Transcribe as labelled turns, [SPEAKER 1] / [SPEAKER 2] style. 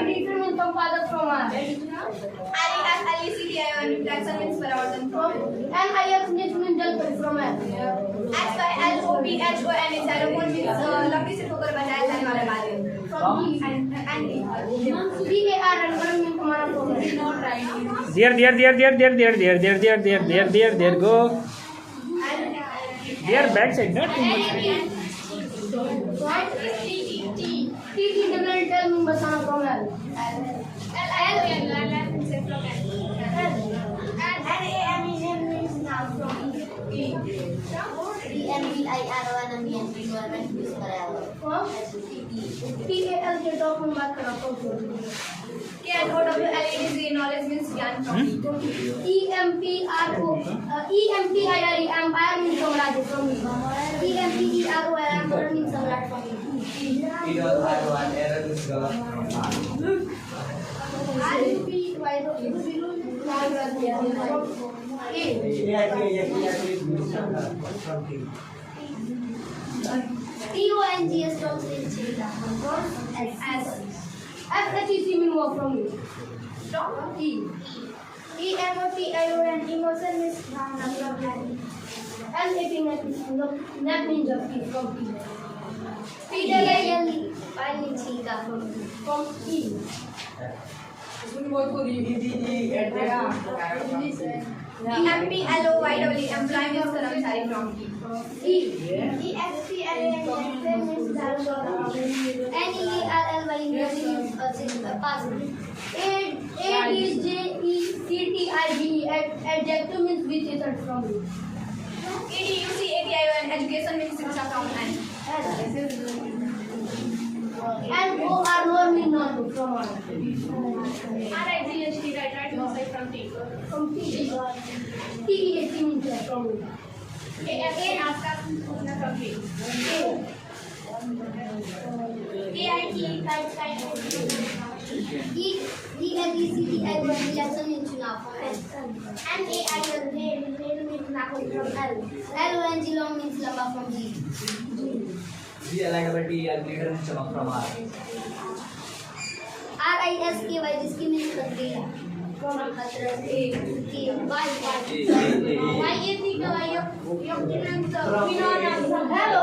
[SPEAKER 1] Editor means some father from us.
[SPEAKER 2] Lecton means paravan from.
[SPEAKER 1] NIS means jalpuri from us.
[SPEAKER 2] XYLOPHON is xylophone means लकड़ी से ठोकर बजाए जाने वाला वाद्य. From
[SPEAKER 1] DAR and means हमारा from us.
[SPEAKER 3] There. Go. There, backside, not too much.
[SPEAKER 1] T double tell me बताना from us. TAL के टॉप में बात करो
[SPEAKER 2] KNOWL is knowledge means ज्ञान from.
[SPEAKER 1] EMPIRE empire means samraj from me. EMPEROR emperor means samraj from me. TONGS translates as FHEC means work from me.
[SPEAKER 2] EMOTION emotion means bhavna from happy.
[SPEAKER 1] LAP net means of peace from peace.
[SPEAKER 2] PDLE
[SPEAKER 1] From E.
[SPEAKER 2] EMPLOYWE employee means कर्मचारी from
[SPEAKER 1] E.
[SPEAKER 2] EXPLANY means
[SPEAKER 1] NERLY means person. ADJECTIGE adjective means which is from me.
[SPEAKER 2] EDUCATION education means शिक्षा from
[SPEAKER 1] And OR more means not from us.
[SPEAKER 2] RIGHT right means from T.
[SPEAKER 1] From T. TEAC means from me.
[SPEAKER 2] AFA aska from T. AIT
[SPEAKER 1] ELECTI election means चुनाव from L.
[SPEAKER 2] NAIL means नाखून from L.
[SPEAKER 1] LONG long means लंबा from G.
[SPEAKER 3] Leader means from R.
[SPEAKER 1] RISKY risky means country. From Hatras A. Why? Why is it? Hello,